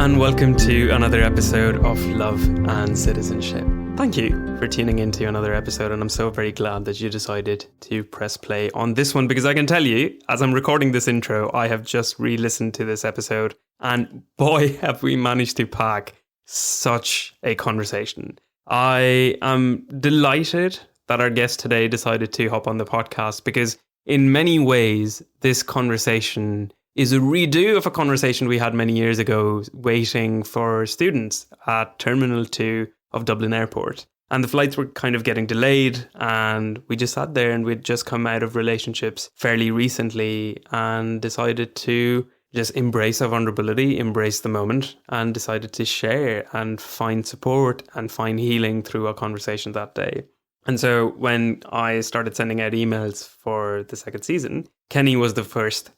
and welcome to another episode of Love and Citizenship. Thank you for tuning into another episode, and I'm so very glad that you decided to press play on this one, because I can tell you, as I'm recording this intro, I have just re-listened to this episode, and boy, have we managed to pack such a conversation. I am delighted that our guest today decided to hop on the podcast, because in many ways, this conversation is a redo of a conversation we had many years ago waiting for students at Terminal 2 of Dublin Airport. And the flights were kind of getting delayed, and we just sat there and we'd just come out of relationships fairly recently and decided to just embrace our vulnerability, embrace the moment, and decided to share and find support and find healing through our conversation that day. And so when I started sending out emails for the second season, Kenny was the first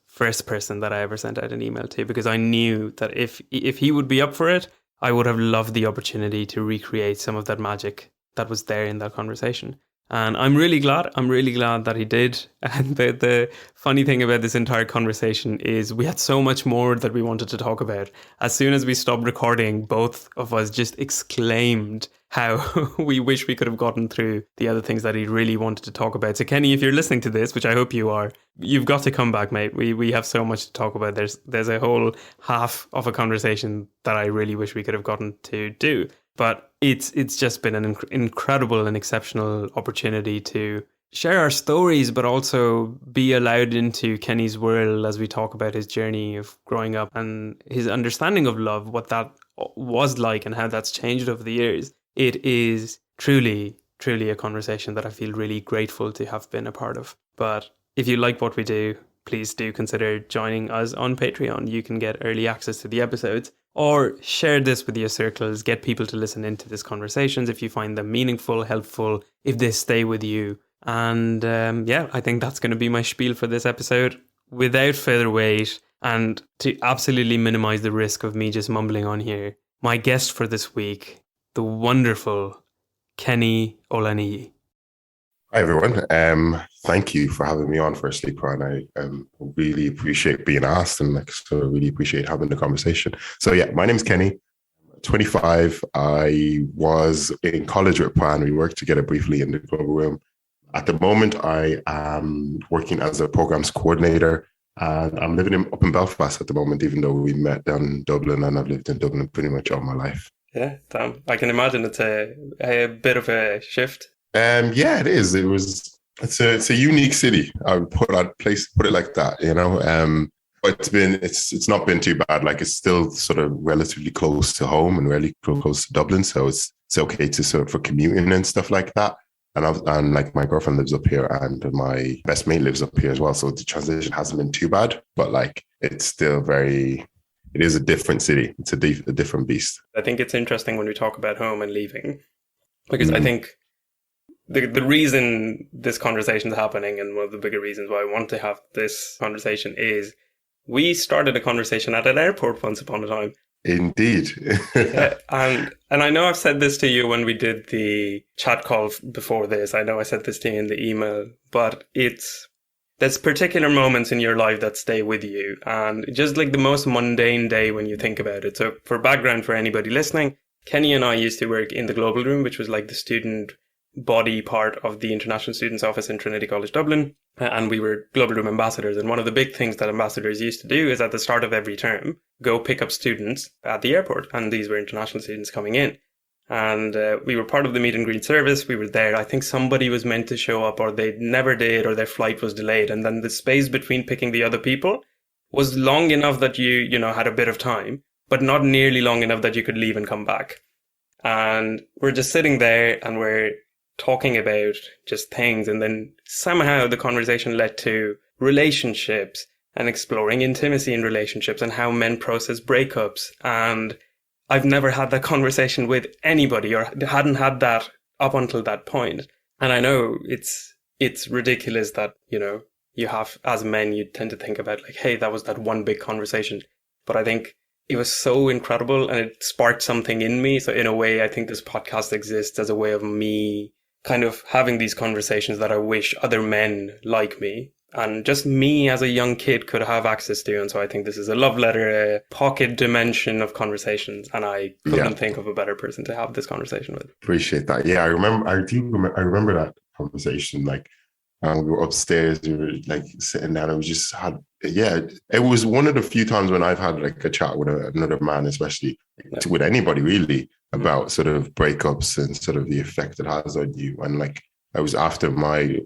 person that I ever sent out an email to, because I knew that if he would be up for it, I would have loved the opportunity to recreate some of that magic that was there in that conversation. And I'm really glad that he did. And the funny thing about this entire conversation is we had so much more that we wanted to talk about. As soon as we stopped recording, both of us just exclaimed how we wish we could have gotten through the other things that he really wanted to talk about. So Kenny, if you're listening to this, which I hope you are, you've got to come back, mate. We have so much to talk about. There's a whole half of a conversation that I really wish we could have gotten to do. But it's just been an incredible and exceptional opportunity to share our stories, but also be allowed into Kenny's world as we talk about his journey of growing up and his understanding of love, what that was like and how that's changed over the years. It is truly, truly a conversation that I feel really grateful to have been a part of. But if you like what we do, please do consider joining us on Patreon. You can get early access to the episodes, or share this with your circles, get people to listen into these conversations if you find them meaningful, helpful, if they stay with you. And I think that's going to be my spiel for this episode. Without further wait, and to absolutely minimize the risk of me just mumbling on here, my guest for this week, the wonderful Kenny Olaniyi. Hi everyone. Thank you for having me on firstly, Pran. I really appreciate being asked, and so really appreciate having the conversation. So yeah, my name's Kenny, 25. I was in college with Pran. We worked together briefly in the global room. At the moment, I am working as a programs coordinator, and I'm living up in Belfast at the moment, even though we met down in Dublin, and I've lived in Dublin pretty much all my life. Yeah, damn. I can imagine it's a bit of a shift. Yeah, it is. It's a unique city. I would put it like that, you know. But it's not been too bad. Like, it's still sort of relatively close to home and really close to Dublin, so it's okay to sort of for commuting and stuff like that. And like my girlfriend lives up here, and my best mate lives up here as well. So the transition hasn't been too bad, but like it's still it is a different city. It's a different beast. I think it's interesting when we talk about home and leaving, because I think the reason this conversation is happening, and one of the bigger reasons why I want to have this conversation, is we started a conversation at an airport once upon a time. Indeed. Yeah, and I know I've said this to you when we did the chat call before this. I know I said this to you in the email, but there's particular moments in your life that stay with you, and just like the most mundane day when you think about it. So for background for anybody listening, Kenny and I used to work in the global room, which was like the student body part of the International Students Office in Trinity College Dublin, and we were global room ambassadors. And one of the big things that ambassadors used to do is at the start of every term go pick up students at the airport, and these were international students coming in, and we were part of the meet and greet service. We were there. I think somebody was meant to show up, or they never did, or their flight was delayed, and then the space between picking the other people was long enough that you had a bit of time, but not nearly long enough that you could leave and come back. And we're just sitting there and we're talking about just things, and then somehow the conversation led to relationships and exploring intimacy in relationships and how men process breakups. And I've never had that conversation with anybody, or hadn't had that up until that point. And I know it's ridiculous that, you have, as men, you tend to think about like, hey, that was that one big conversation. But I think it was so incredible, and it sparked something in me. So in a way, I think this podcast exists as a way of me kind of having these conversations that I wish other men like me and just me as a young kid could have access to. And so I think this is a love letter, a pocket dimension of conversations. And I couldn't think of a better person to have this conversation with. Appreciate that. Yeah, I remember that conversation. Like, we were upstairs, we were like sitting down, and we just had, it was one of the few times when I've had like a chat with another man, especially with anybody really, about sort of breakups and sort of the effect it has on you. And like, I was after my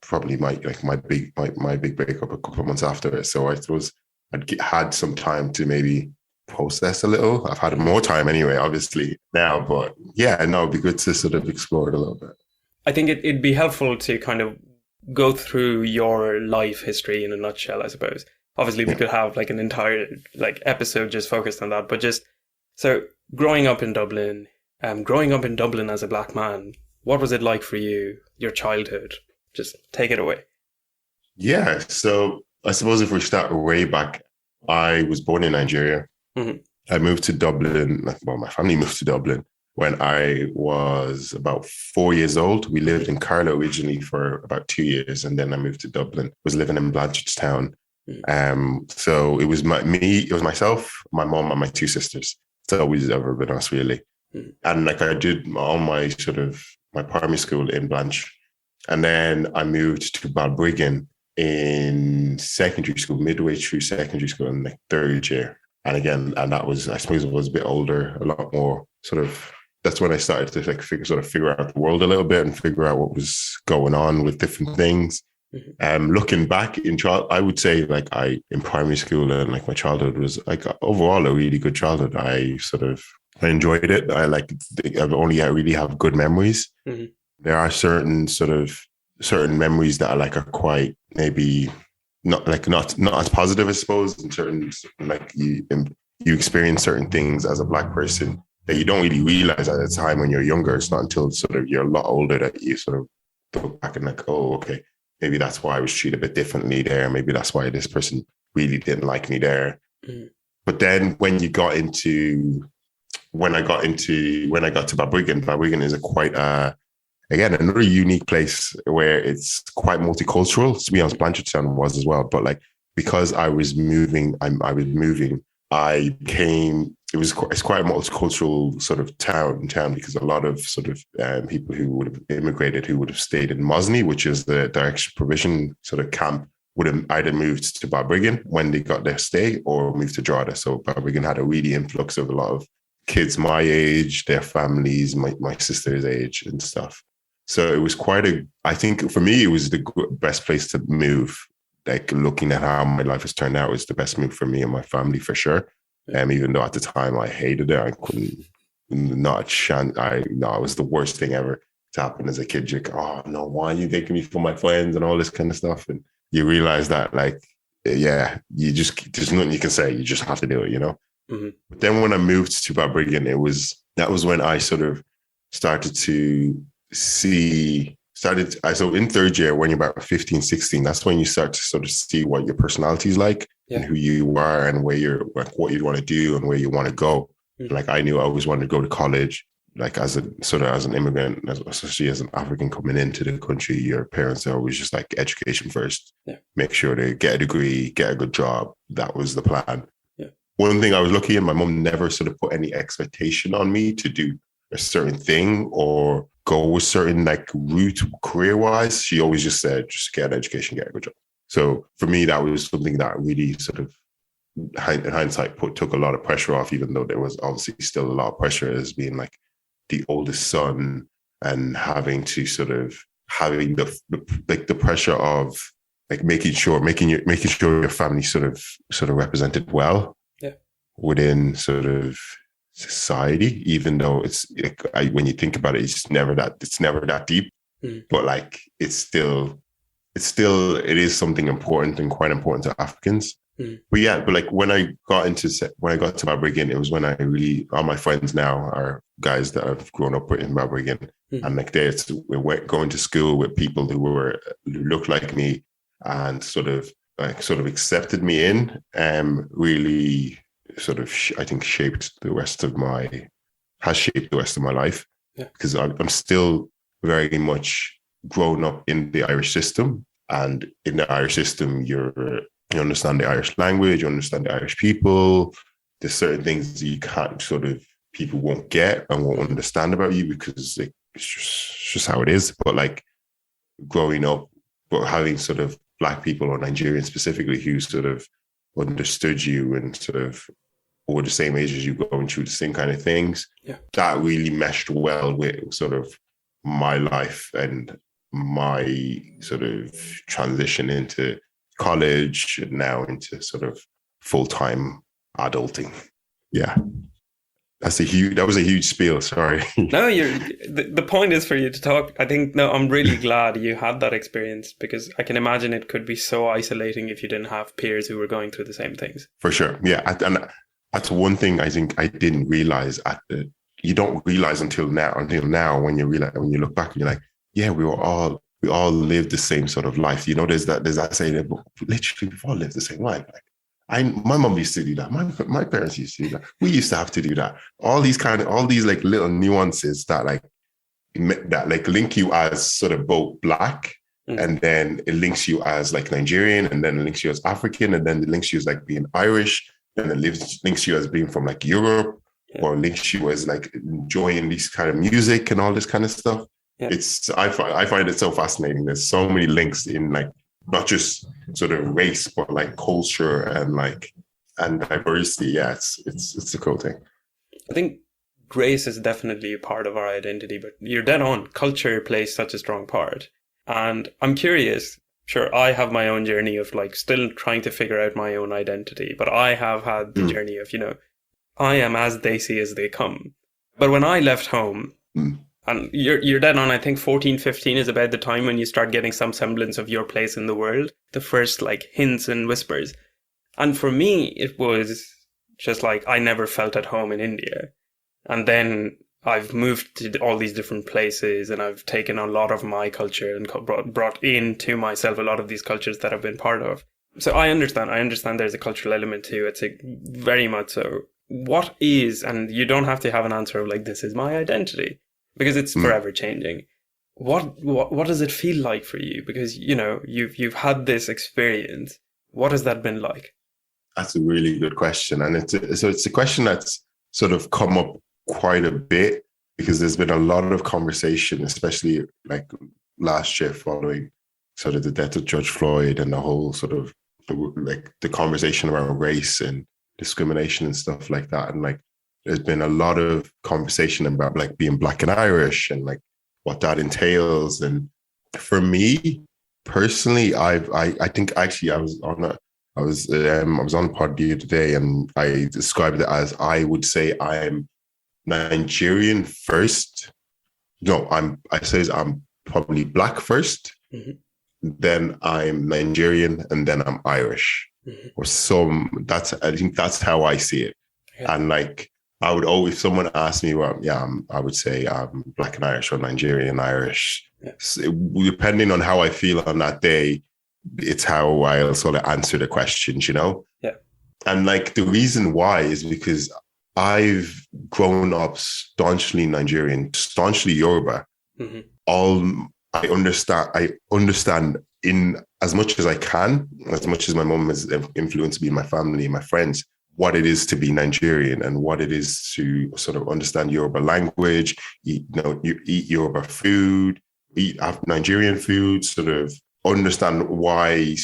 big breakup a couple of months after it. So I suppose had some time to maybe process a little. I've had more time anyway, obviously now, but yeah, no, it'd be good to sort of explore it a little bit. I think it'd be helpful to kind of go through your life history in a nutshell, I suppose. Obviously, we could have like an entire like episode just focused on that, but just so growing up in Dublin as a black man, what was it like for you, your childhood? Just take it away. Yeah, so I suppose if we start way back, I was born in Nigeria. Mm-hmm. I moved to Dublin. Well, my family moved to Dublin when I was about 4 years old. We lived in Carlow originally for about 2 years, and then I moved to Dublin. Was living in Blanchardstown. So it was it was myself, my mom, and my two sisters. It's always ever been us, really. And like I did all my primary school in Blanch, and then I moved to Balbriggan in secondary school, midway through secondary school in like third year. And again, that was, I suppose, it was a bit older, a lot more sort of. That's when I started to like figure out the world a little bit and figure out what was going on with different things. Looking back I would say like in primary school and like my childhood was like overall a really good childhood. I enjoyed it. I've only really have good memories. Mm-hmm. There are certain memories that are quite maybe not as positive, I suppose. In certain like you experience certain things as a black person that you don't really realize at the time when you're younger. It's not until you're a lot older that you look back and like, oh, okay, maybe that's why I was treated a bit differently there. Maybe that's why this person really didn't like me there. Mm. But then when I got to Balbriggan is again, another unique place where it's quite multicultural. To be honest, Blanchardstown was as well. But like, because I was moving, it's quite a multicultural sort of town because a lot of people who would have immigrated, who would have stayed in Mosney, which is the direction provision sort of camp, would have either moved to Balbriggan when they got their stay or moved to Drogheda. So Balbriggan had a really influx of a lot of kids my age, their families, my sister's age and stuff. So it was I think for me, it was the best place to move. Like looking at how my life has turned out, is the best move for me and my family for sure. Even though at the time I hated it, I couldn't, not a chance. It was the worst thing ever to happen as a kid. You're like, oh no, why are you taking me for my friends and all this kind of stuff? And you realize that there's nothing you can say. You just have to do it, you know? Mm-hmm. But then when I moved to Balbriggan, that was when I sort of started to see, so in third year, when you're about 15, 16, that's when you start to sort of see what your personality is like and who you are and where you're, like what you want to do and where you want to go. Mm-hmm. Like I knew I always wanted to go to college, like as an immigrant, especially as an African coming into the country. Your parents are always just like education first, make sure to get a degree, get a good job. That was the plan. Yeah. One thing I was lucky in, my mom never sort of put any expectation on me to do a certain thing or go with certain like route career wise. She always just said, just get an education, get a good job. So for me, that was something that really sort of in hindsight took a lot of pressure off, even though there was obviously still a lot of pressure as being like the oldest son and having the pressure of like making sure your family sort of represented well within sort of society, even though when you think about it, it's never that deep, but like it is something important and quite important to Africans. But like when I got to Balbriggan, it was when all my friends now are guys that I've grown up with in Balbriggan, and like we were going to school with people who looked like me and sort of accepted me in, really sort of I think shaped the rest of my life, because I'm still very much grown up in the Irish system. And in the Irish system, you understand the Irish language, you understand the Irish people. There's certain things that you can't people won't get and won't understand about you because it's just how it is. But like growing up, but having sort of Black people or Nigerians specifically who sort of understood you and sort of were the same age as you, going through the same kind of things, that really meshed well with sort of my life and my sort of transition into college and now into sort of full-time adulting. Yeah. That was a huge spiel. Sorry. No, the point is for you to talk. I think, no, I'm really glad you had that experience because I can imagine it could be so isolating if you didn't have peers who were going through the same things. For sure. Yeah. And that's one thing I think I didn't realize you don't realize until now when you look back and you're like, yeah, we all lived the same sort of life. You know, there's that saying that literally we've all lived the same life. Like, my mom used to do that. My parents used to do that. We used to have to do that. All these like little nuances that link you as sort of both Black, and then it links you as like Nigerian, and then it links you as African, and then it links you as like being Irish, and it links you as being from like Europe, or links you as like enjoying this kind of music and all this kind of stuff. Yeah. I find it so fascinating. There's so many links in like not just sort of race, but like culture and diversity. Yeah, it's a cool thing. I think race is definitely a part of our identity, but you're dead on. Culture plays such a strong part. And I'm curious, sure, I have my own journey of like still trying to figure out my own identity, but I have had the journey of, I am as desi as they come. But when I left home, and you're dead on, I think 14, 15 is about the time when you start getting some semblance of your place in the world. The first like hints and whispers. And for me, it was just like I never felt at home in India. And then I've moved to all these different places and I've taken a lot of my culture and brought into myself a lot of these cultures that I've been part of. So I understand there's a cultural element to it. Very much so. What is, and you don't have to have an answer of like, this is my identity. Because it's forever changing. What does it feel like for you? Because, you've had this experience. What has that been like? That's a really good question. And it's a question that's sort of come up quite a bit because there's been a lot of conversation, especially like last year following sort of the death of George Floyd and the whole sort of like the conversation around race and discrimination and stuff like that. And like, there's been a lot of conversation about like being Black and Irish and like what that entails. And for me personally, I think actually I was on a pod the other day and I described it as I would say I'm Nigerian first. No, I say I'm probably Black first, then I'm Nigerian, and then I'm Irish. Or I think that's how I see it. Yeah. And like I would always, if someone asked me, I would say I'm Black and Irish or Nigerian Irish. Yeah. So, depending on how I feel on that day, it's how I'll sort of answer the questions, Yeah. And like the reason why is because I've grown up staunchly Nigerian, staunchly Yoruba. I understand in as much as I can, as much as my mom has influenced me, my family, my friends, what it is to be Nigerian and what it is to sort of understand Yoruba language, you eat Yoruba food, eat Nigerian food, sort of understand why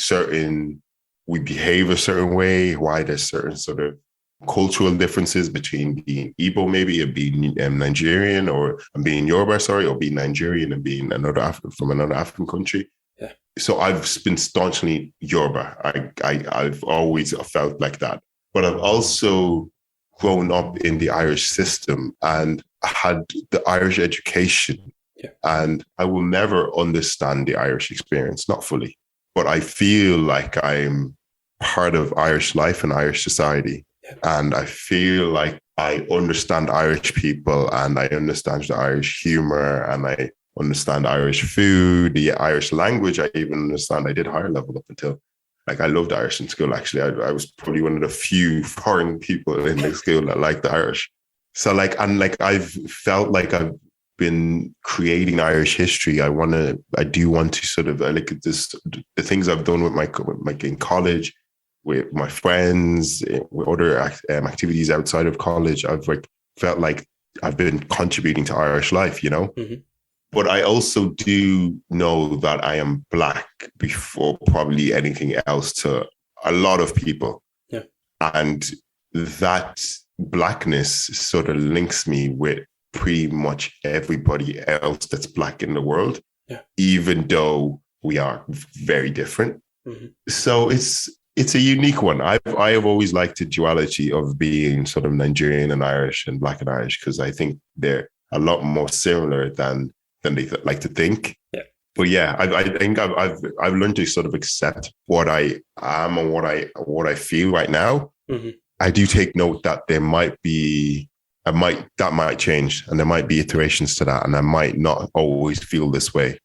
we behave a certain way, why there's certain sort of cultural differences between being Igbo maybe and being Nigerian or being Yoruba, or being Nigerian and being from another African country. Yeah. So I've been staunchly Yoruba. I've always felt like that. But I've also grown up in the Irish system and had the Irish education. Yeah. And I will never understand the Irish experience, not fully. But I feel like I'm part of Irish life and Irish society. Yeah. And I feel like I understand Irish people and I understand the Irish humor and I understand Irish food, the Irish language. I even understand. I did higher level up until I loved Irish in school, actually. I was probably one of the few foreign people in the school that liked the Irish. So I've felt like I've been creating Irish history. I do want to sort of look at this, the things I've done with my in college, with my friends, with other activities outside of college. I've like felt like I've been contributing to Irish life, you know. Mm-hmm. But I also do know that I am Black before probably anything else to a lot of people. Yeah. And that Blackness sort of links me with pretty much everybody else that's Black in the world, even though we are very different. Mm-hmm. So it's a unique one. I have always liked the duality of being sort of Nigerian and Irish and Black and Irish, because I think they're a lot more similar than they like to think. Yeah. But yeah, I think I've learned to sort of accept what I am and what I feel right now. Mm-hmm. I do take note that there might be that might change, and there might be iterations to that, and I might not always feel this way,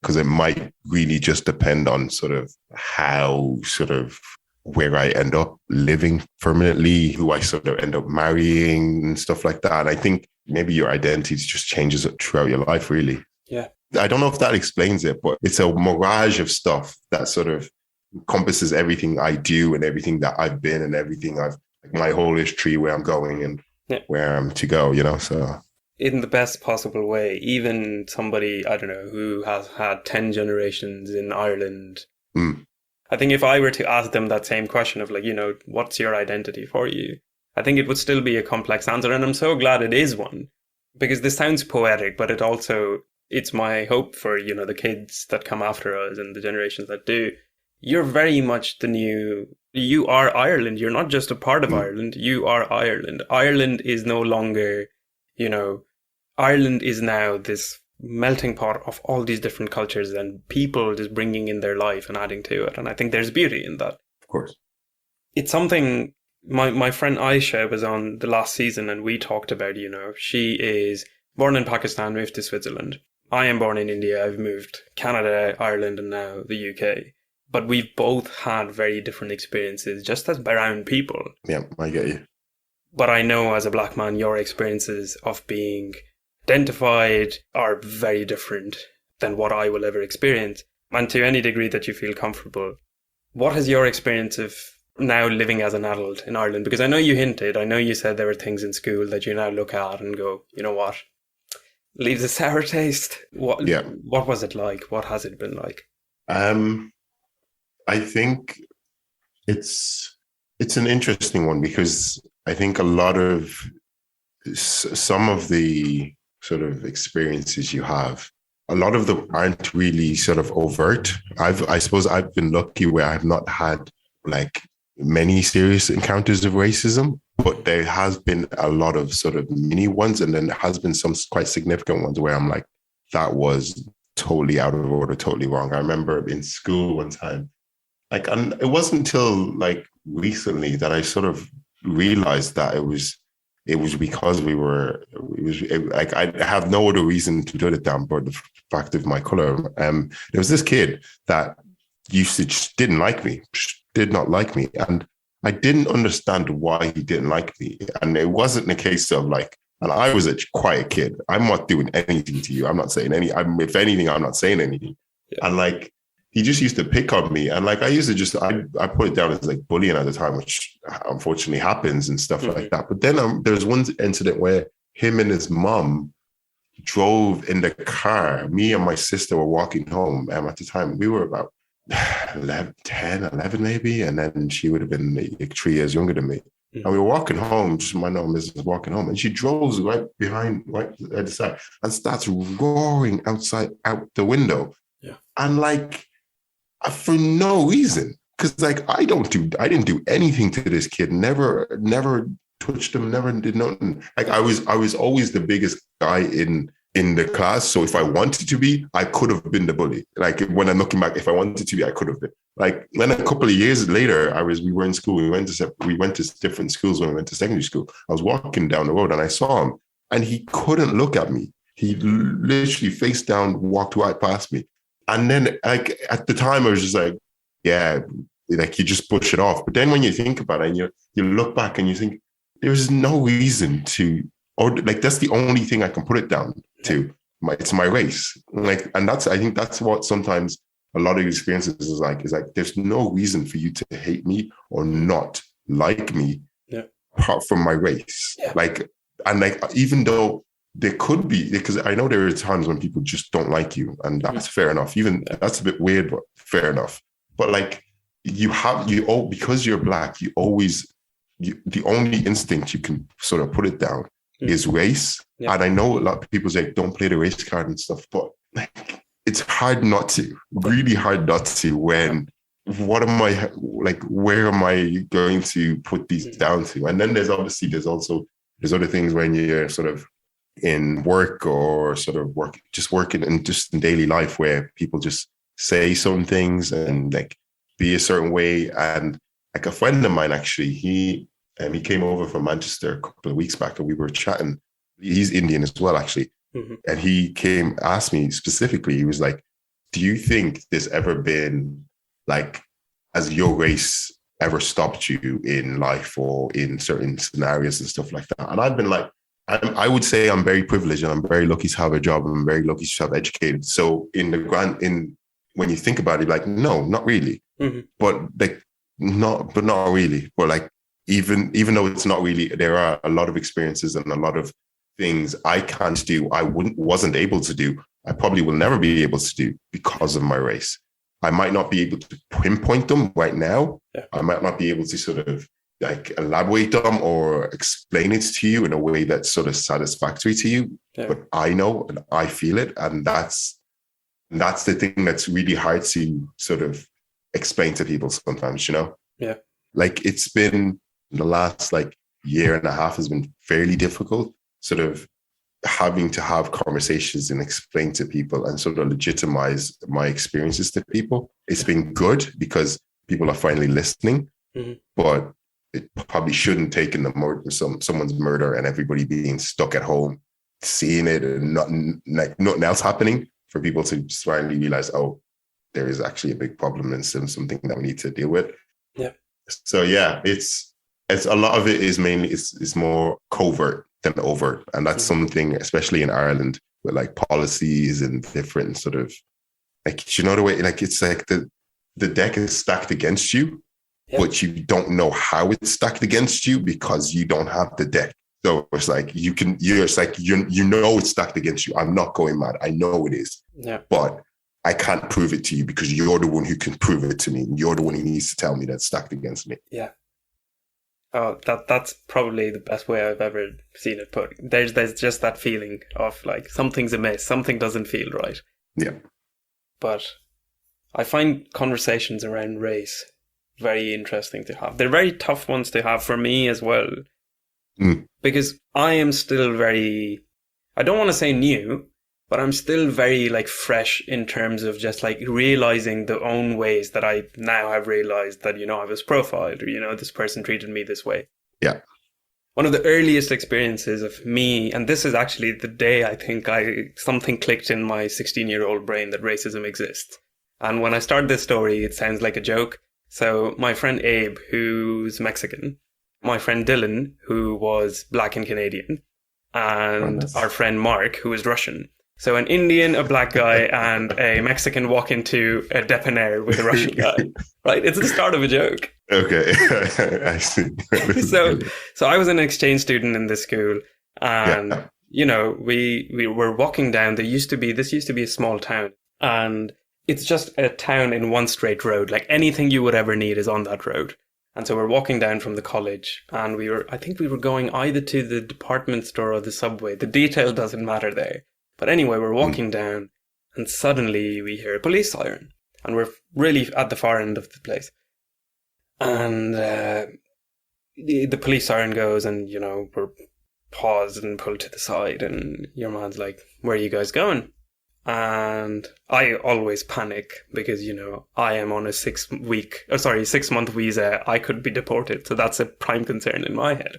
because it might really just depend on sort of how sort of where I end up living permanently, who I sort of end up marrying and stuff like that. And I think maybe your identity just changes throughout your life, really. Yeah. I don't know if that explains it, but it's a mirage of stuff that sort of encompasses everything I do and everything that I've been and everything like my whole history, where I'm going and where I'm to go, you know, so. In the best possible way, even somebody, I don't know, who has had 10 generations in Ireland. I think if I were to ask them that same question of like, you know, what's your identity for you? I think it would still be a complex answer. And I'm so glad it is one, because this sounds poetic, but it's my hope for, you know, the kids that come after us and the generations that do. You're very much you are Ireland. You're not just a part of Ireland. You are Ireland. Ireland is no longer, you know, Ireland is now this melting pot of all these different cultures and people just bringing in their life and adding to it. And I think there's beauty in that. Of course. It's something my friend Aisha was on the last season, and we talked about, you know, she is born in Pakistan, moved to Switzerland. I am born in India. I've moved Canada, Ireland, and now the UK. But we've both had very different experiences just as around people. Yeah, I get you. But I know as a Black man, your experiences of being identified are very different than what I will ever experience. And to any degree that you feel comfortable, what has your experience of now living as an adult in Ireland? Because I know you said there were things in school that you now look at and go, you know what, leaves a sour taste. What was it like? What has it been like? I think it's an interesting one, because I think some of the sort of experiences you have, a lot of them aren't really sort of overt. I suppose I've been lucky where I've not had like many serious encounters of racism, but there has been a lot of sort of mini ones, and then there has been some quite significant ones where I'm like, that was totally out of order, totally wrong. I remember in school one time, like, and it wasn't until like recently that I sort of realized that it was because I have no other reason to do it down but the fact of my color. There was this kid that just did not like me. And I didn't understand why he didn't like me. And it wasn't a case of like, and I was a quiet kid. I'm not doing anything to you. I'm not saying if anything, I'm not saying anything. Yeah. And like, he just used to pick on me. And like, I used to I put it down as like bullying at the time, which unfortunately happens and stuff like that. But then there was one incident where him and his mom drove in the car. Me and my sister were walking home. At the time, we were about 11 maybe. And then she would have been like 3 years younger than me. And we were walking home, just my mom was walking home, and she drove right at the side and starts roaring out the window. Yeah. And like, for no reason, because like I didn't do anything to this kid. Never touched him. Never did nothing. Like I was always the biggest guy in the class. So if I wanted to be, I could have been the bully. Like when I'm looking back, if I wanted to be, I could have been. Like then a couple of years later, we were in school. We went to different schools when we went to secondary school. I was walking down the road and I saw him, and he couldn't look at me. He literally face down walked right past me. And then, like, at the time, I was just like, yeah, like, you just push it off. But then when you think about it, and you look back and you think, there's no reason to, or like, that's the only thing I can put it down to. it's my race. Like, and I think that's what sometimes a lot of experiences is like there's no reason for you to hate me or not like me apart from my race. Like, and like, even though there could be, because I know there are times when people just don't like you, and that's fair enough. Even that's a bit weird, but fair enough. But like, because you're Black, the only instinct you can sort of put it down is race. And I know a lot of people say don't play the race card and stuff, but like, it's hard not to, really hard not to, when what am I, like, where am I going to put these down to? And then there's other things when you're sort of in work or sort of working in daily life, where people just say some things and like be a certain way. And like a friend of mine, actually, he came over from Manchester a couple of weeks back and we were chatting. He's Indian as well, actually. And he asked me specifically, he was like, do you think there's ever been, like, has your race ever stopped you in life or in certain scenarios and stuff like that? And I've been like, I would say I'm very privileged and I'm very lucky to have a job. I'm very lucky to have educated. So when you think about it, like, no, not really. But like, not really. But like, even though it's not really, there are a lot of experiences and a lot of things I can't do, wasn't able to do, I probably will never be able to do because of my race. I might not be able to pinpoint them right now. I might not be able to sort of like elaborate them or explain it to you in a way that's sort of satisfactory to you. But I know and I feel it. And that's the thing that's really hard to sort of explain to people sometimes, you know? Like, it's been the last like year and a half has been fairly difficult, sort of having to have conversations and explain to people and sort of legitimize my experiences to people. It's been good because people are finally listening, but it probably shouldn't take in the murder, someone's murder and everybody being stuck at home, seeing it and nothing else happening, for people to just finally realize, oh, there is actually a big problem and something that we need to deal with. So it's a lot of it is mainly, it's more covert than overt. And that's something, especially in Ireland, with like policies and different sort of, like, you know, the way, like, it's like the deck is stacked against you, but you don't know how it's stacked against you because you don't have the deck. So it's like, you know it's stacked against you. I'm not going mad. I know it is. But I can't prove it to you because you're the one who can prove it to me. You're the one who needs to tell me that's stacked against me. Oh, that's probably the best way I've ever seen it put. There's just that feeling of like something's amiss, something doesn't feel right. But I find conversations around race very interesting to have. They're very tough ones to have for me as well. Because I am still very, I don't want to say new, but I'm still very like fresh in terms of just like realizing the own ways that I now have realized that, you know, I was profiled, or, you know, this person treated me this way. One of the earliest experiences of me, and this is actually the day I think something clicked in my 16-year-old brain that racism exists. And when I start this story, it sounds like a joke. So my friend Abe, who's Mexican, my friend Dylan, who was Black and Canadian, and our friend Mark, who was Russian. So an Indian, a Black guy, and a Mexican walk into a debonair with a Russian guy. Right? It's the start of a joke. Okay. I see. So I was an exchange student in this school, and you know, we were walking down. This used to be a small town, and it's just a town in one straight road. Like, anything you would ever need is on that road. And so we're walking down from the college, and I think we were going either to the department store or the subway. The detail doesn't matter there. But anyway, we're walking down, and suddenly we hear a police siren, and we're really at the far end of the place. And the police siren goes, and, you know, we're paused and pulled to the side, and your man's like, "Where are you guys going?" And I always panic because, you know, I am on a 6-month visa. I could be deported. So that's a prime concern in my head.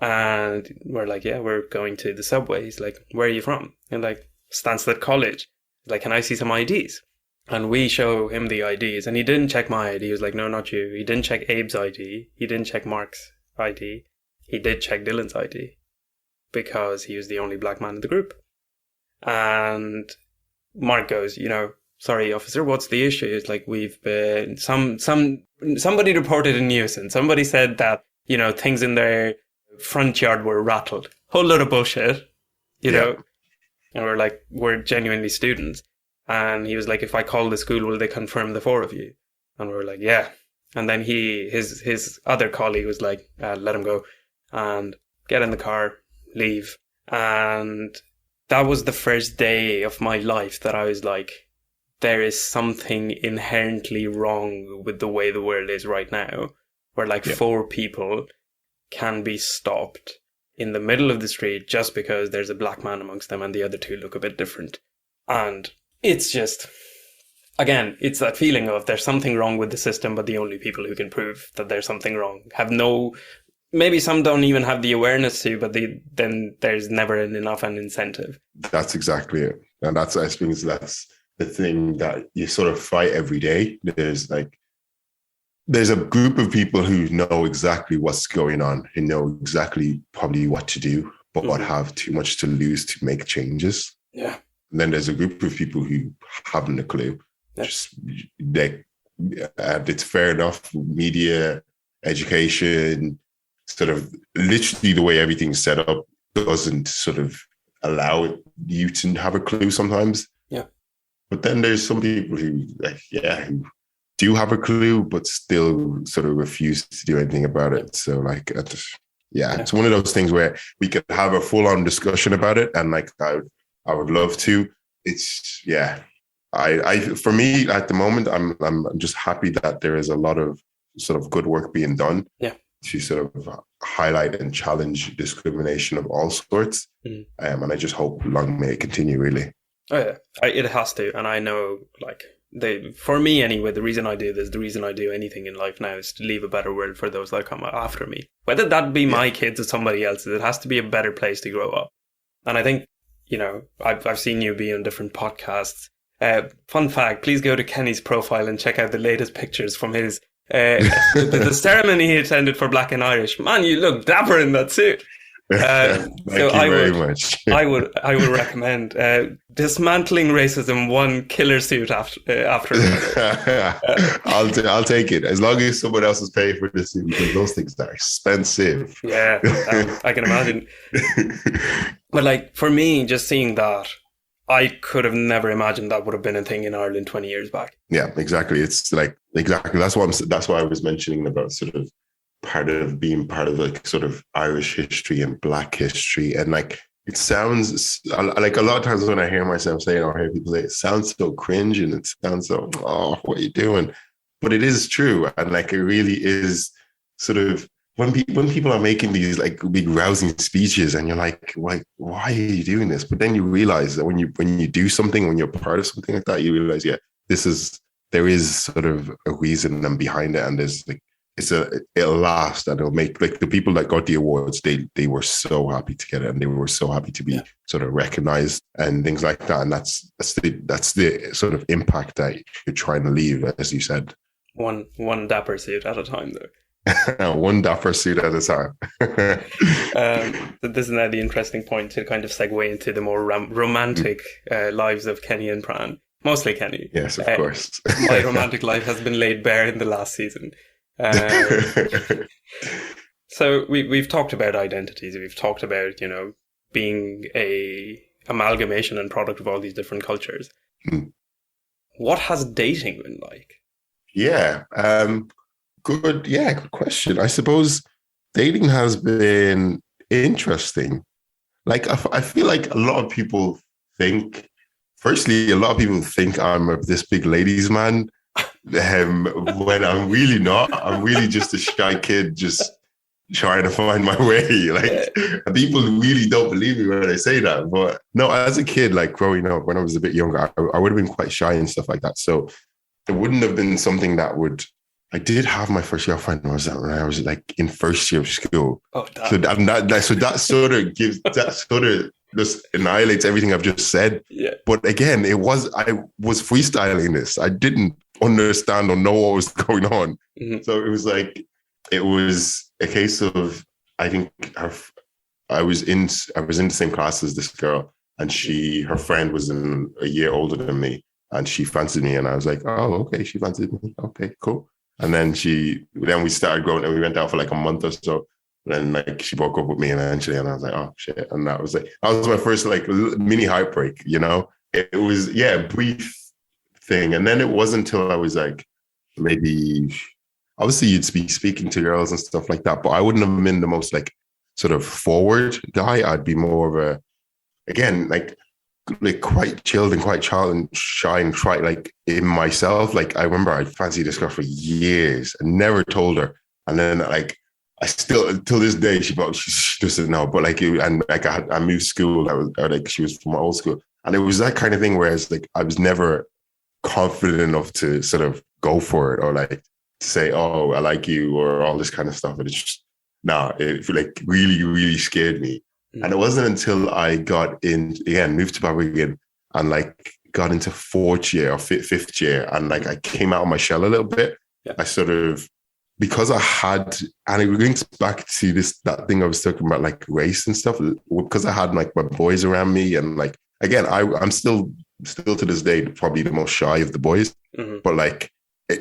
And we're like, yeah, we're going to the subway. He's like, where are you from? And like, Stansted College. He's like, can I see some IDs? And we show him the IDs, and he didn't check my ID. He was like, no, not you. He didn't check Abe's ID. He didn't check Mark's ID. He did check Dylan's ID because he was the only Black man in the group. And Mark goes, sorry, officer, what's the issue? It's like, we've been, somebody reported a nuisance. Somebody said that, things in their front yard were rattled. Whole lot of bullshit, know. And we're like, we're genuinely students. And he was like, if I call the school, will they confirm the 4 of you? And we were like, yeah. And then his other colleague was like, let him go and get in the car, leave. And that was the first day of my life that I was like, there is something inherently wrong with the way the world is right now, where 4 people can be stopped in the middle of the street just because there's a black man amongst them and the other 2 look a bit different. And it's just, again, it's that feeling of there's something wrong with the system, but the only people who can prove that there's something wrong have maybe some don't even have the awareness to, but then there's never enough an incentive. That's exactly it. And I think that's the thing that you sort of fight every day. There's a group of people who know exactly what's going on, who know exactly probably what to do, but would have too much to lose to make changes. Yeah. And then there's a group of people who haven't a clue. Yeah. It's fair enough. Media, education, sort of literally the way everything's set up doesn't sort of allow you to have a clue sometimes. Yeah. But then there's some people who who do have a clue, but still sort of refuse to do anything about it. So it's one of those things where we could have a full-on discussion about it. And I would love to. It's, for me at the moment, I'm just happy that there is a lot of sort of good work being done to sort of highlight and challenge discrimination of all sorts. And I just hope long may it continue, really. Oh yeah, it has to. And I know for me anyway, the reason I do this, the reason I do anything in life now is to leave a better world for those that come after me. Whether that be my kids or somebody else's, it has to be a better place to grow up. And I think, I've seen you be on different podcasts. Fun fact, please go to Kenny's profile and check out the latest pictures from his the ceremony he attended for Black and Irish. Man, you look dapper in that suit. Thank you very much. I would recommend dismantling racism one killer suit after another. I'll take it as long as someone else is paying for the suit, because those things are expensive. Yeah, I can imagine. But for me, just seeing that, I could have never imagined that would have been a thing in Ireland 20 years back. Yeah, exactly. It's exactly. That's why I was mentioning about sort of being part of sort of Irish history and Black history. And it sounds a lot of times when I hear myself say it, or hear people say it sounds so cringe and it sounds so, what are you doing? But it is true. And it really is sort of when people are making these big rousing speeches and you're like, why are you doing this? But then you realize that when you do something, when you're part of something like that, you realize, there is sort of a reason behind it. And there's it'll last, and it'll make the people that got the awards, they were so happy to get it, and they were so happy to be sort of recognized and things like that. And that's the sort of impact that you're trying to leave, as you said. One dapper suit at a time, though. One dapper suit at a time. This is now the interesting point to kind of segue into the more romantic lives of Kenny and Pran. Mostly Kenny. Yes, of course. My romantic life has been laid bare in the last season. So we've talked about identities. We've talked about, being a amalgamation and product of all these different cultures. What has dating been like? Yeah. Good question. I suppose dating has been interesting. I feel like a lot of people think I'm this big ladies man. When I'm really not. I'm really just a shy kid just trying to find my way. People really don't believe me when I say that. But no, as a kid, growing up, when I was a bit younger, I would have been quite shy and stuff like that. So it wouldn't have been something that would. I did have my first girlfriend when I was in first year of school. Oh, so that sort of just annihilates everything I've just said. Yeah. But again, I was freestyling this. I didn't understand or know what was going on. Mm-hmm. So it was a case of, I think I was in the same class as this girl, and her friend was a year older than me, and she fancied me, and I was like, oh, okay, she fancied me, okay, cool. And then we started going, and we went out for like a month or so. And then like she broke up with me eventually, and I was like, oh shit. And that was my first like mini heartbreak, you know? It was, a brief thing. And then it wasn't until I was like, maybe, obviously you'd be speaking to girls and stuff like that, but I wouldn't have been the most like sort of forward guy. I'd be more of a, again, like quite chilled and quite shy and try like in myself. Like I remember I fancied this girl for years and never told her. And then like, I still, till this day, she doesn't know, but like, I moved school. She was from my old school. And it was that kind of thing where it's like, I was never confident enough to sort of go for it or like to say, oh, I like you or all this kind of stuff. And it's just, it like really, really scared me. Mm. And it wasn't until I got moved to Barbados and like got into fourth year or fifth year. And like, I came out of my shell a little bit. Yeah. I sort of, because I had, and it links back to that thing I was talking about, like race and stuff, because I had like my boys around me. And like, again, I'm still to this day, probably the most shy of the boys, but like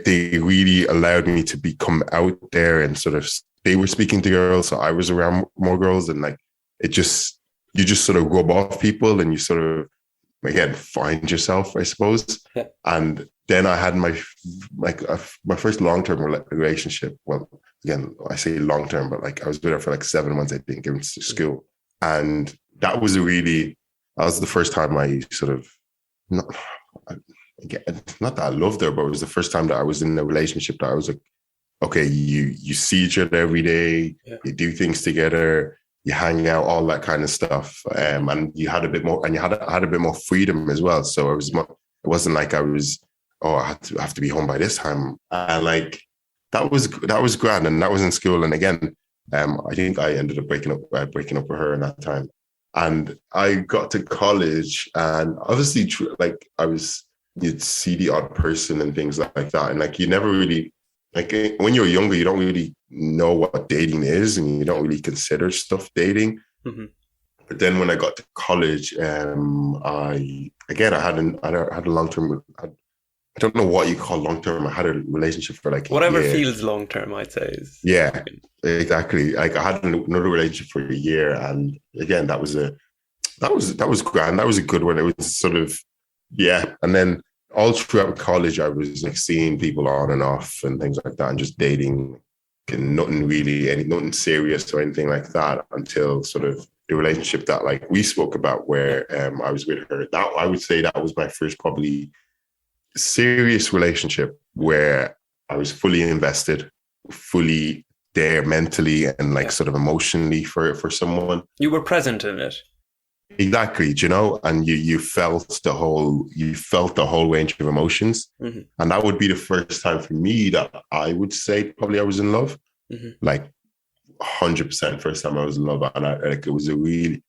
they really allowed me to become out there and sort of, they were speaking to girls. So I was around more girls and like, you just sort of rub off people and you sort of, again, find yourself, I suppose. Yeah. And then I had my first long-term relationship. Well, again, I say long-term, but like I was with her for like 7 months, I think, in school. And that was the first time I sort of, not that I loved her, but it was the first time that I was in a relationship that I was like, okay, you see each other every day, you do things together, you hang out, all that kind of stuff. And you had a bit more, and you had a bit more freedom as well. So it wasn't like I was, I have to be home by this time. And like, that was grand. And that was in school. And again, I think I ended up breaking up with her in that time. And I got to college and obviously like you'd see the odd person and things like that. And like, you never really, like when you're younger, you don't really know what dating is and you don't really consider stuff dating. Mm-hmm. But then when I got to college, I had a long-term, I don't know what you call long-term. I had a relationship for like whatever feels long-term, I'd say. Yeah, exactly. Like I had another relationship for a year, and again, that was grand. That was a good one. It was sort of, and then all throughout college, I was like seeing people on and off and things like that, and just dating, and nothing serious or anything like that until sort of the relationship that like we spoke about, where I was with her. That I would say that was my first probably serious relationship where I was fully invested, fully there mentally and like sort of emotionally for someone. You were present in it. Exactly, and you felt the whole range of emotions. Mm-hmm. And that would be the first time for me that I would say probably I was in love. Mm-hmm. Like 100% first time I was in love. And it was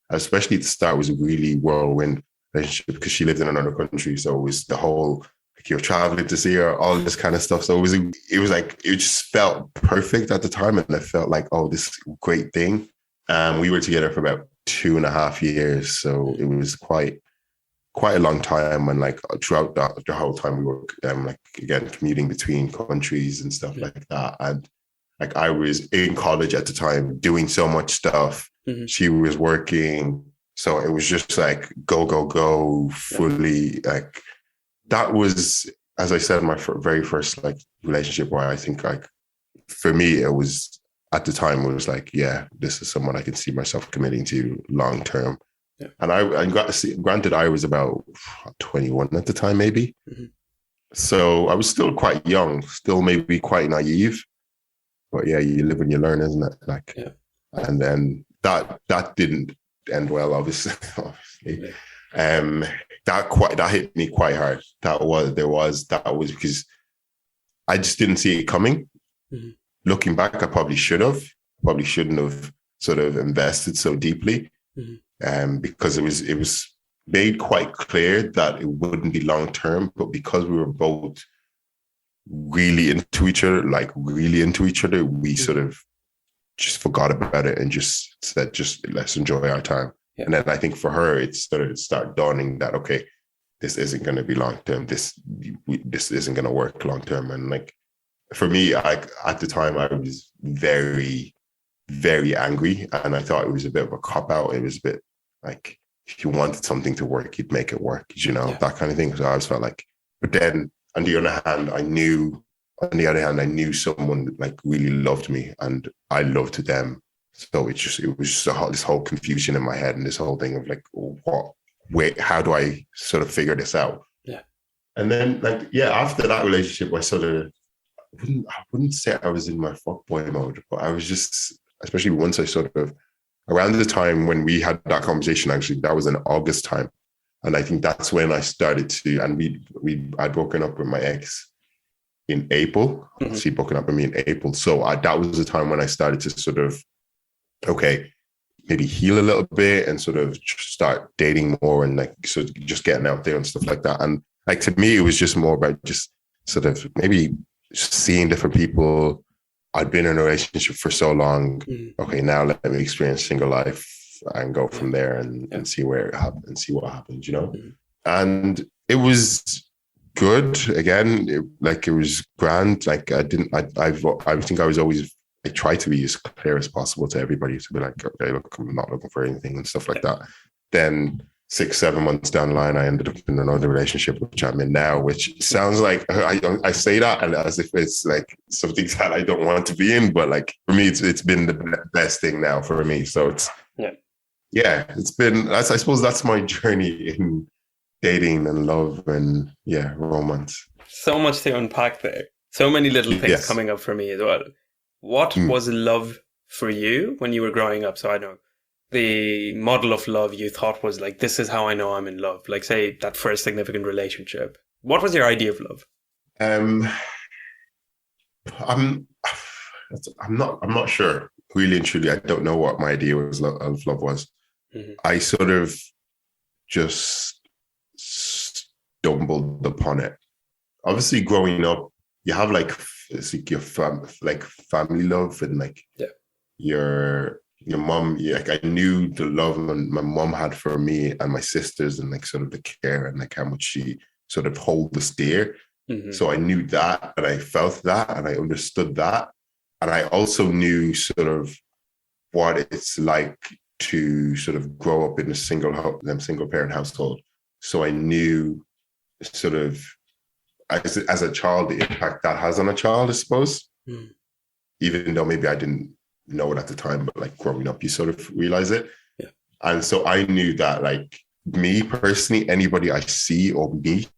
especially at the start, it was a really whirlwind relationship because she lived in another country. So it was the whole, like you're traveling to see her, all this kind of stuff. So it just felt perfect at the time. And I felt like, oh, this great thing. We were together for about 2.5 years. So it was quite a long time. And like throughout the whole time we were like, again, commuting between countries and stuff like that. And like I was in college at the time doing so much stuff. Mm-hmm. She was working. So it was just like, go, fully like, that was, as I said, my very first like relationship where I think like, for me, it was at the time, it was like, yeah, this is someone I can see myself committing to long term. Yeah. And I got to see, granted, I was about 21 at the time, maybe. Mm-hmm. So I was still quite young, still maybe quite naive. But yeah, you live and you learn, isn't it? Like, and then that didn't end well, obviously. Yeah. That hit me quite hard. That was because I just didn't see it coming. Mm-hmm. Looking back, I probably shouldn't have sort of invested so deeply. Mm-hmm. Because it was made quite clear that it wouldn't be long term, but because we were both really into each other, we sort of just forgot about it and just said, let's enjoy our time. Yeah. And then I think for her, it started dawning that, okay, this isn't going to be long term. This isn't going to work long term. And like, for me, at the time, I was very, very angry. And I thought it was a bit of a cop out. It was a bit like, if you wanted something to work, you'd make it work, that kind of thing. So I always felt like, but then on the other hand, I knew someone like really loved me and I loved them. So it was just this whole confusion in my head and this whole thing of like, how do I sort of figure this out? Yeah. And then after that relationship, I wouldn't say I was in my fuckboy mode, but I was just, especially once I sort of, around the time when we had that conversation, actually, that was in August time. And I think that's when I started to, and I'd broken up with my ex in April. Mm-hmm. She broken up with me in April. So that was the time when I started to sort of, okay, maybe heal a little bit and sort of start dating more and like, so just getting out there and stuff like that. And like, to me, it was just more about just sort of maybe seeing different people. I'd been in a relationship for so long. Okay, now let me experience single life and go from there and see where it happens and see what happens, And it was good. Again, it was grand. Like I think I was always, I try to be as clear as possible to everybody to be like, okay, look, I'm not looking for anything and stuff like that. Then 6-7 months down the line, I ended up in another relationship, which I'm in now, which sounds like I say that and as if it's like something that I don't want to be in, but like for me, it's been the best thing now for me. So it's it's been, I suppose that's my journey in dating and love and romance. So much to unpack there. So many little things coming up for me as well. What was love for you when you were growing up? So I know the model of love you thought was like, this is how I know I'm in love. Like, say, that first significant relationship. What was your idea of love? I'm not sure. Really and truly, I don't know what my idea of love was. Mm-hmm. I sort of just stumbled upon it. Obviously, growing up, you have like your family love and like your mom. Like I knew the love my mom had for me and my sisters, and like sort of the care and like how much she sort of hold us dear. Mm-hmm. So I knew that, and I felt that, and I understood that, and I also knew sort of what it's like to sort of grow up in a single parent household. So I knew sort of as a child the impact that has on a child, I suppose. Mm. Even though maybe I didn't know it at the time, but like growing up, you sort of realize it. Yeah. And so I knew that like me personally, anybody I see or meet,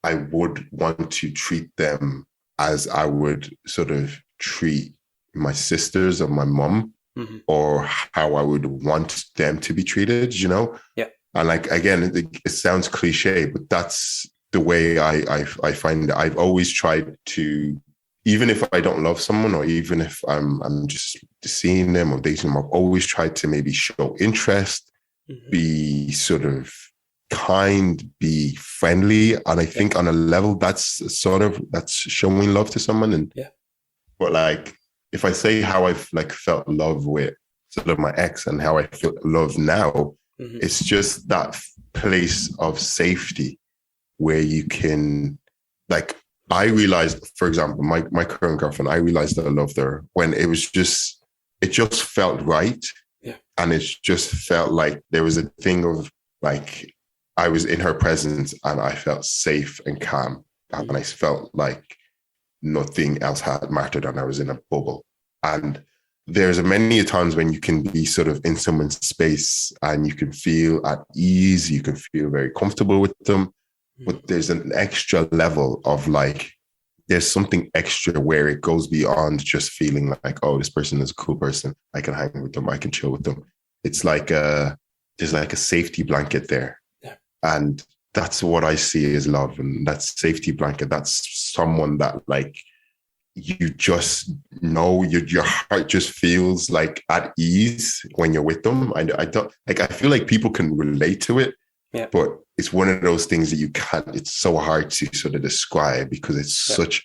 I would want to treat them as I would sort of treat my sisters or my mom, mm-hmm. or how I would want them to be treated, Yeah. And like, again, it sounds cliche, but that's the way I find it. I've always tried to, even if I don't love someone, or even if I'm just seeing them or dating them, I've always tried to maybe show interest, mm-hmm. be sort of kind, be friendly. And I think on a level that's showing love to someone. And but like, if I say how I've like felt love with sort of my ex and how I feel love now, mm-hmm. it's just that place of safety where you can, like, I realized, for example, my current girlfriend, I realized that I loved her when it just felt right. Yeah. And it just felt like there was a thing of like, I was in her presence and I felt safe and calm. Mm-hmm. And I felt like nothing else had mattered and I was in a bubble. And there's many times when you can be sort of in someone's space and you can feel at ease, you can feel very comfortable with them. But there's an extra level of like, there's something extra where it goes beyond just feeling like, oh, this person is a cool person. I can hang with them. I can chill with them. It's like there's like a safety blanket there. Yeah. And that's what I see as love. And that safety blanket, that's someone that like, you just know your heart just feels like at ease when you're with them. I don't like, I feel like people can relate to it. Yeah. But it's one of those things that it's so hard to sort of describe because it's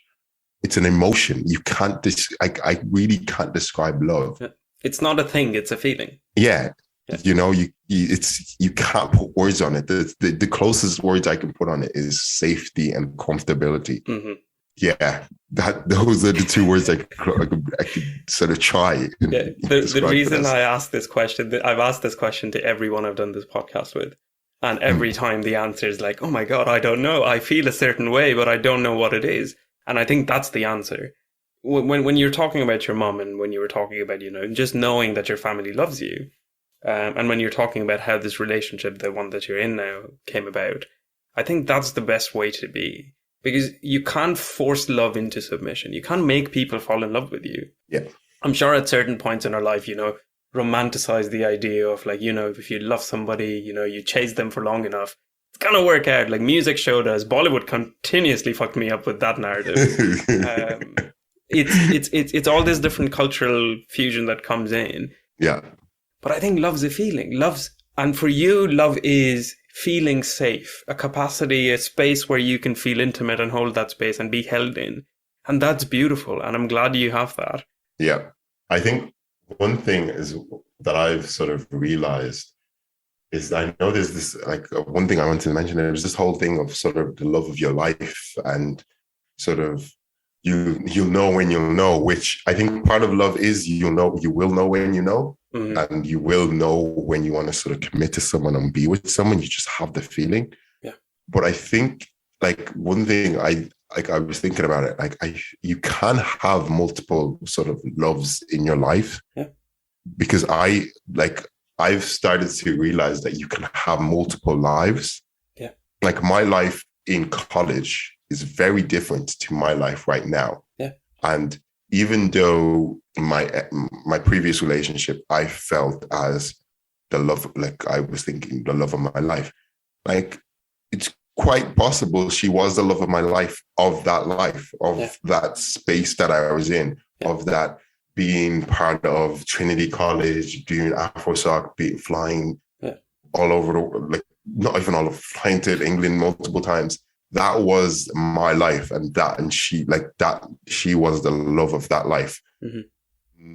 it's an emotion. You can't, I really can't describe love. Yeah. It's not a thing, it's a feeling. Yeah. Yeah. You can't put words on it. The closest words I can put on it is safety and comfortability. Mm-hmm. Yeah, those are the two words I could sort of try. Yeah. The reason I asked this question, I've asked this question to everyone I've done this podcast with. And every time the answer is like, oh my God, I don't know. I feel a certain way, but I don't know what it is. And I think that's the answer. When you're talking about your mom and when you were talking about, just knowing that your family loves you, and when you're talking about how this relationship, the one that you're in now, came about, I think that's the best way to be. Because you can't force love into submission. You can't make people fall in love with you. Yeah. I'm sure at certain points in our life, romanticize the idea of like, if you love somebody, you chase them for long enough, it's going to work out. Like music showed us, Bollywood continuously fucked me up with that narrative. It's all this different cultural fusion that comes in. Yeah. But I think love's a feeling. And for you, love is feeling safe, a capacity, a space where you can feel intimate and hold that space and be held in. And that's beautiful. And I'm glad you have that. Yeah. I think one thing is that I've sort of realized is I know there's this, like, one thing I wanted to mention, there's this whole thing of sort of the love of your life and sort of you'll know when you'll know, which I think part of love is you will know when you know, and you will know when you want to sort of commit to someone and be with someone. You just have the feeling. Yeah. But I think like one thing I was thinking about it, like you can have multiple sort of loves in your life. Yeah. Because I've started to realize that you can have multiple lives. Yeah. Like my life in college is very different to my life right now. Yeah. And even though my previous relationship, I felt as the love, like I was thinking the love of my life, like it's quite possible she was the love of my life, of that space that I was in, of that being part of Trinity College, doing AfroSoc, flying all over like not even all of flying to England multiple times. That was my life, and she was the love of that life. Mm-hmm.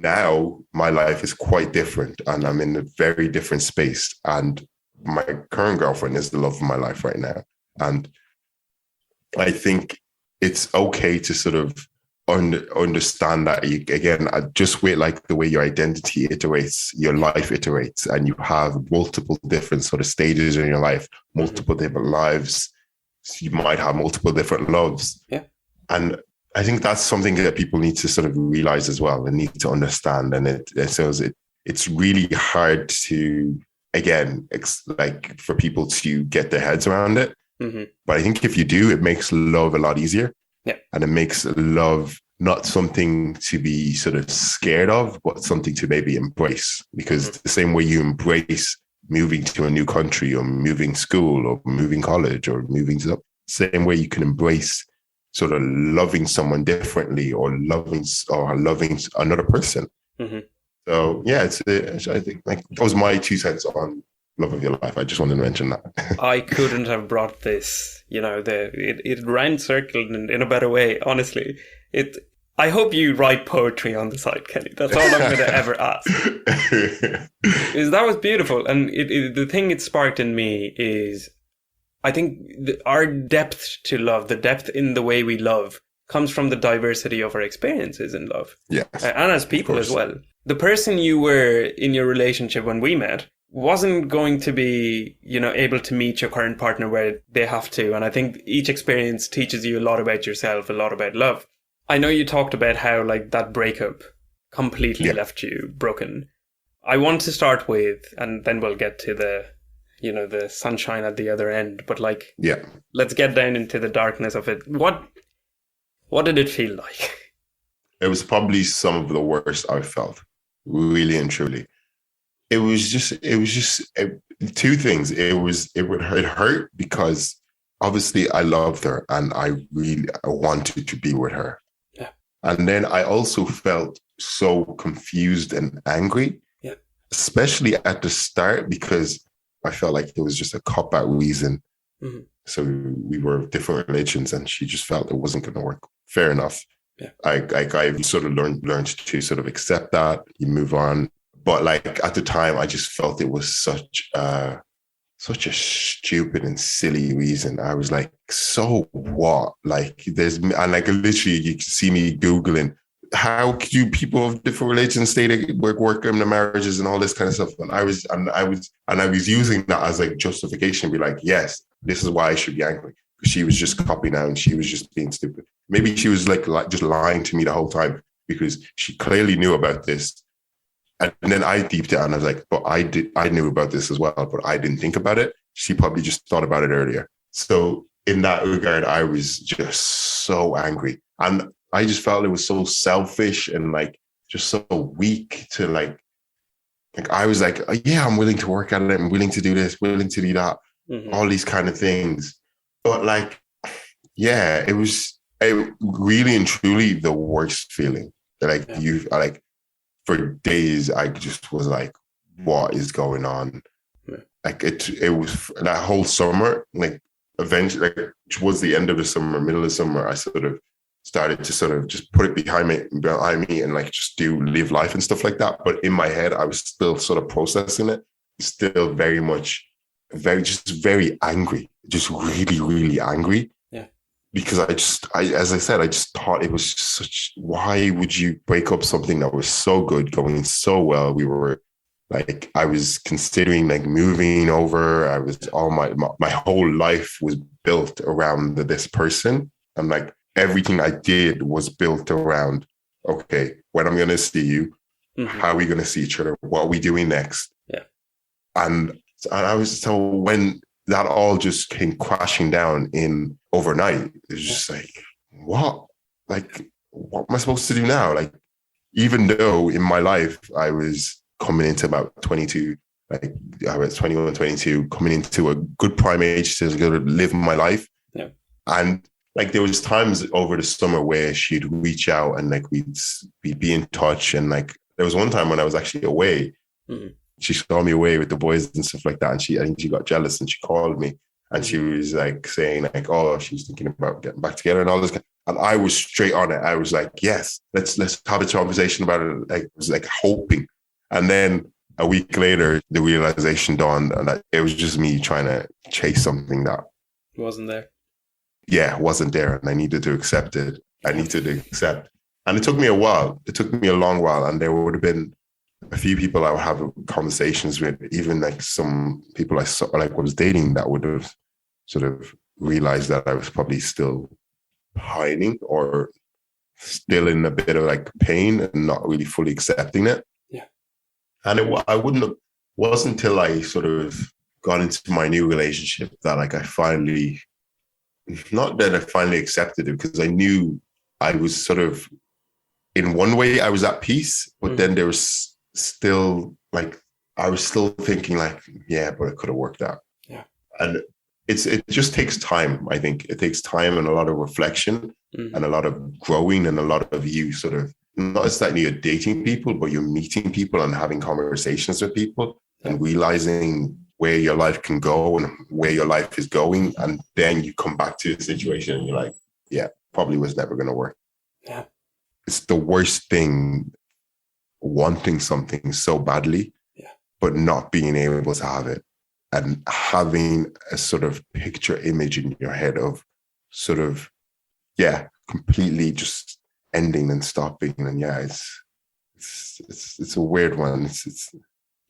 Now my life is quite different, and I'm in a very different space. And my current girlfriend is the love of my life right now. And I think it's okay to sort of understand that just with like the way your identity iterates, your life iterates, and you have multiple different sort of stages in your life, multiple different lives. So you might have multiple different loves. Yeah. And I think that's something that people need to sort of realize as well and need to understand. And it's really hard to, again, like for people to get their heads around it. Mm-hmm. But I think if you do, it makes love a lot easier. Yeah. And it makes love not something to be sort of scared of, but something to maybe embrace. Because the same way you embrace moving to a new country or moving school or moving college or moving to the same way you can embrace sort of loving someone differently or loving another person. Mm-hmm. So yeah, I think like that was my 2 cents on love of your life. I just wanted to mention that. I couldn't have brought this, it round circled in a better way, honestly. I hope you write poetry on the side, Kenny. That's all I'm going to ever ask. That was beautiful. And the thing it sparked in me is, I think our depth to love, the depth in the way we love, comes from the diversity of our experiences in love. Yes. And as people as well. The person you were in your relationship when we met wasn't going to be, able to meet your current partner where they have to. And I think each experience teaches you a lot about yourself, a lot about love. I know you talked about how like that breakup completely left you broken. I want to start with, and then we'll get to the sunshine at the other end, but let's get down into the darkness of it. What did it feel like? It was probably some of the worst I've felt, really and truly. It was just 2 things. It hurt because obviously I loved her and I wanted to be with her. Yeah. And then I also felt so confused and angry, especially at the start, because I felt like there was just a cop-out reason. Mm-hmm. So we were different religions and she just felt it wasn't going to work. Fair enough. Yeah. I sort of learned to sort of accept that. You move on. But like at the time, I just felt it was such a stupid and silly reason. I was like, so what? Like and like literally you can see me Googling, how do people of different religions stay to work in their marriages and all this kind of stuff? And I was using that as like justification, be like, yes, this is why I should be angry. Because she was just copying out and she was just being stupid. Maybe she was like just lying to me the whole time because she clearly knew about this. And then I deeped it and I was like, but I knew about this as well, but I didn't think about it. She probably just thought about it earlier. So in that regard, I was just so angry. And I just felt it was so selfish and like just so weak to like I was like, yeah, I'm willing to work at it. I'm willing to do this, willing to do that, all these kind of things. But like, yeah, it was really and truly the worst feeling. Like for days, I just was like, what is going on? Yeah. Like it was that whole summer, like eventually, like towards the end of the summer, middle of summer, I sort of started to sort of just put it behind me and like just live life and stuff like that. But in my head, I was still sort of processing it, still very angry, just really, really angry. Yeah. Because as I said, I just thought it was why would you break up something that was so good, going so well? We were like, I was considering like moving over. I was my whole life was built around this person. And like, everything I did was built around, okay, when I'm going to see you, how are we going to see each other? What are we doing next? Yeah. And I was, so when that all just came crashing down in overnight, it was just like, what? Like, what am I supposed to do now? Like, even though in my life, I was coming into about 22, like I was 21, 22, coming into a good prime age to live my life. Yeah. And like there was times over the summer where she'd reach out and like we'd be in touch. And like there was one time when I was actually away. She saw me away with the boys and stuff like that. And I think she got jealous and she called me and she was like saying like, oh, she was thinking about getting back together and all this. And I was straight on it. I was like, yes, let's have a conversation about it. Like, I was like hoping. And then a week later, the realization dawned and that it was just me trying to chase something that wasn't there. Yeah, wasn't there. And I needed to accept it. I needed to accept. And it took me a while. It took me a long while. And there would have been a few people I would have conversations with, even like some people I saw, like was dating, that would have sort of realized that I was probably still hiding or still in a bit of like pain and not really fully accepting it. Yeah. And wasn't until I sort of got into my new relationship that like I finally, not that I finally accepted it, because I knew I was sort of, in one way I was at peace, but then there was still like, I was still thinking like, yeah, but it could have worked out. Yeah. And it just takes time. I think it takes time and a lot of reflection and a lot of growing and a lot of you sort of, not just that you're dating people, but you're meeting people and having conversations with people and realizing where your life can go and where your life is going. And then you come back to the situation and you're like, yeah, probably was never going to work. Yeah. It's the worst thing, wanting something so badly, but not being able to have it and having a sort of picture image in your head of sort of, completely just ending and stopping. And it's a weird one.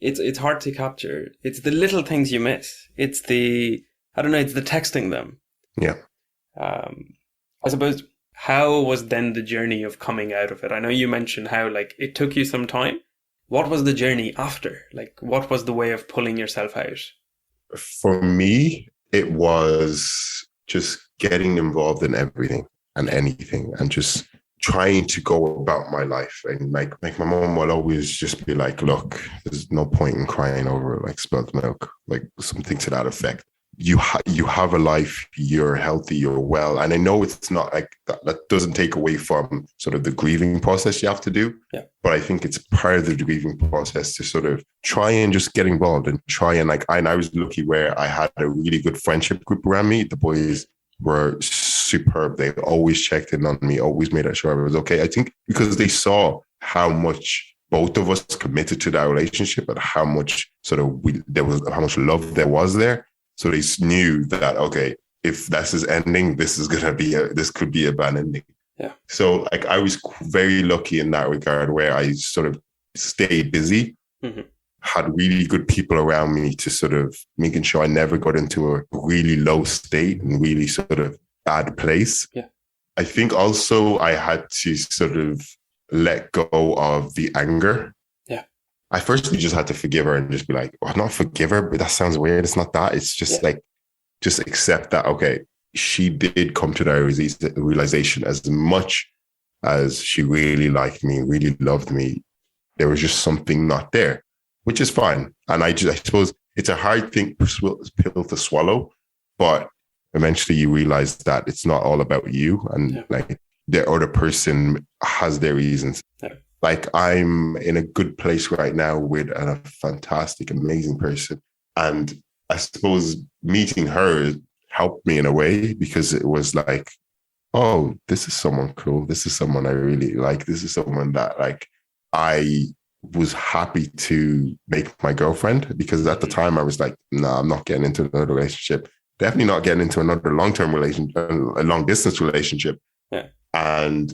It's hard to capture. It's the little things you miss. It's the texting them. Yeah. I suppose, how was then the journey of coming out of it? I know you mentioned how like it took you some time. What was the journey after? Like, what was the way of pulling yourself out? For me, it was just getting involved in everything and anything and just trying to go about my life. And like my mom will always just be like, look, there's no point in crying over like spilled milk, like something to that effect. You have a life, you're healthy, you're well. And I know it's not like that doesn't take away from sort of the grieving process you have to do. Yeah. But I think it's part of the grieving process to sort of try and just get involved and try and like, I was lucky where I had a really good friendship group around me. The boys were superb. They always checked in on me, always made sure I was okay. I think because they saw how much both of us committed to that relationship and how much how much love there was there. So they knew that, okay, if this is ending, this could be a bad ending. Yeah. So like I was very lucky in that regard, where I sort of stayed busy, had really good people around me to sort of making sure I never got into a really low state and really sort of bad place. Yeah. I think also I had to sort of let go of the anger. Yeah. I firstly just had to forgive her and just be like, well, not forgive her, but that sounds weird. It's not that. It's just like, just accept that, okay, she did come to that realization. As much as she really liked me, really loved me, there was just something not there, which is fine. And I suppose it's a hard pill to swallow, but eventually you realize that it's not all about you, and like the other person has their reasons. Yeah. Like I'm in a good place right now with a fantastic, amazing person. And I suppose meeting her helped me in a way, because it was like, oh, this is someone cool. This is someone I really like. This is someone that like I was happy to make my girlfriend, because at the time I was like, I'm not getting into another relationship. Definitely not getting into another long-term relationship, a long-distance relationship. Yeah. And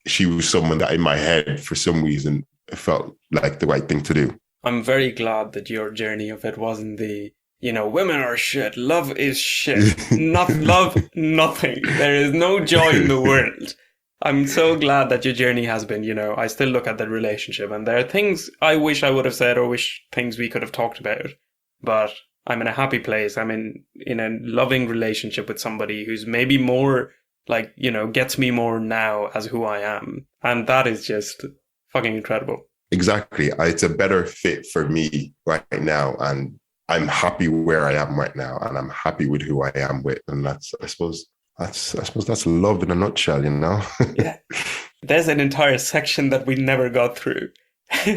she was someone that in my head, for some reason, felt like the right thing to do. I'm very glad that your journey of it wasn't the, women are shit, love is shit, not love, nothing. There is no joy in the world. I'm so glad that your journey has been, I still look at that relationship and there are things I wish I would have said, or wish things we could have talked about, but I'm in a happy place. I'm in a loving relationship with somebody who's maybe more like, gets me more now as who I am. And that is just fucking incredible. Exactly. It's a better fit for me right now. And I'm happy where I am right now. And I'm happy with who I am with. And I suppose that's love in a nutshell, Yeah. There's an entire section that we never got through.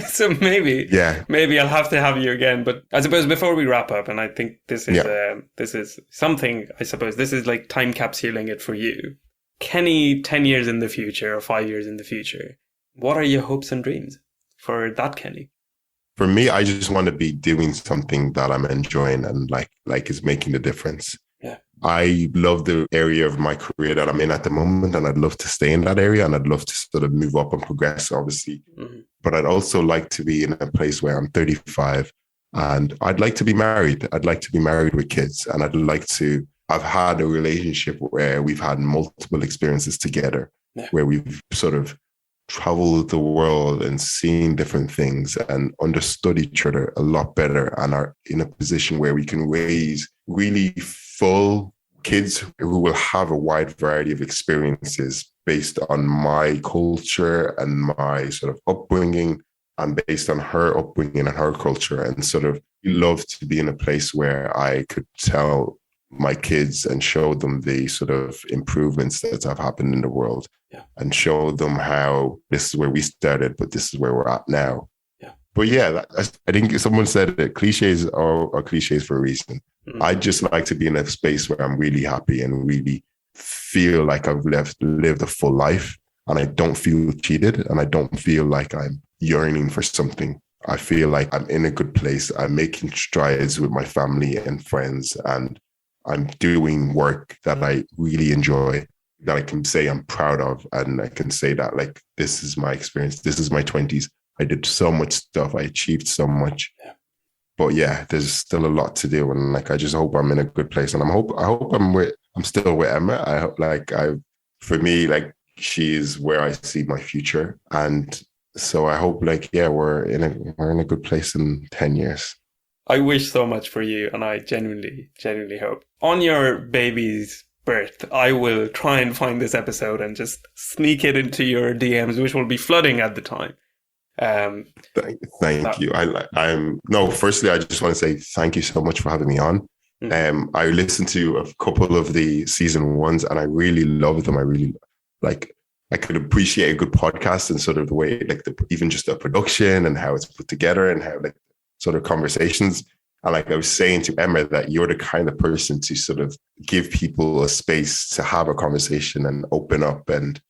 So maybe I'll have to have you again. But I suppose before we wrap up, and I think this is something, I suppose this is like time capsuling it for you. Kenny, 10 years in the future or 5 years in the future, what are your hopes and dreams for that Kenny? For me, I just want to be doing something that I'm enjoying and like is making a difference. Yeah. I love the area of my career that I'm in at the moment, and I'd love to stay in that area, and I'd love to sort of move up and progress, obviously. Mm-hmm. But I'd also like to be in a place where I'm 35 and I'd like to be married. I'd like to be married with kids, and I've had a relationship where we've had multiple experiences together, where we've sort of traveled the world and seen different things and understood each other a lot better, and are in a position where we can raise really full kids who will have a wide variety of experiences based on my culture and my sort of upbringing, and based on her upbringing and her culture, and sort of love to be in a place where I could tell my kids and show them the sort of improvements that have happened in the world, and show them how this is where we started, but this is where we're at now. But I think someone said that cliches are cliches for a reason. Mm-hmm. I just like to be in a space where I'm really happy and really feel like I've lived a full life, and I don't feel cheated, and I don't feel like I'm yearning for something. I feel like I'm in a good place. I'm making strides with my family and friends, and I'm doing work that I really enjoy, that I can say I'm proud of. And I can say that, like, this is my experience. This is my 20s. I did so much stuff. I achieved so much. Yeah. But there's still a lot to do. And like, I just hope I'm in a good place. And I hope I'm still with Emma. I hope for me, like, she's where I see my future. And so I hope we're in a good place in 10 years. I wish so much for you, and I genuinely hope. On your baby's birth, I will try and find this episode and just sneak it into your DMs, which will be flooding at the time. Thank you. Firstly, I just want to say thank you so much for having me on. Mm-hmm. I listened to a couple of the season ones, and I really loved them. I really I could appreciate a good podcast and sort of the way, like, even just the production and how it's put together and how, like, sort of conversations. And like I was saying to Emma, that you're the kind of person to sort of give people a space to have a conversation and open up and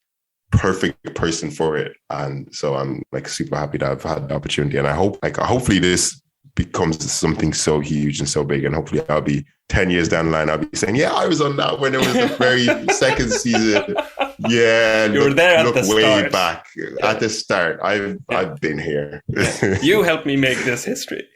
perfect person for it. And so I'm like super happy that I've had the opportunity. And I hope hopefully this becomes something so huge and so big. And hopefully I'll be 10 years down the line, I'll be saying, yeah, I was on that when it was the very second season. Yeah. You were there at the way start. back at the start. I've been here. You helped me make this history.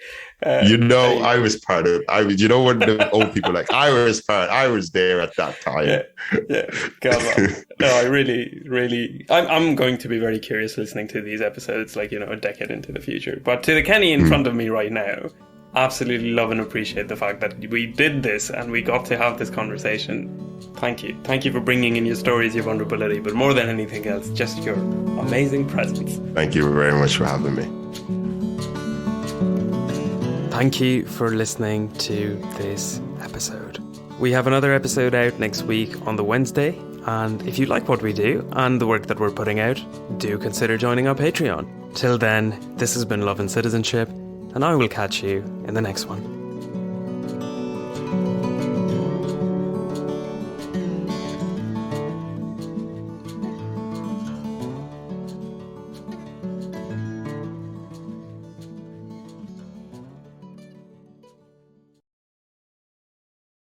I was part of. You know what the old people like. I was there at that time. Yeah. God, no, I really. I'm going to be very curious listening to these episodes, like, a decade into the future. But to the Kenny in front of me right now, absolutely love and appreciate the fact that we did this and we got to have this conversation. Thank you for bringing in your stories, your vulnerability, but more than anything else, just your amazing presence. Thank you very much for having me. Thank you for listening to this episode. We have another episode out next week on the Wednesday, and if you like what we do and the work that we're putting out, do consider joining our Patreon. Till then, this has been Love and Citizenship, and I will catch you in the next one.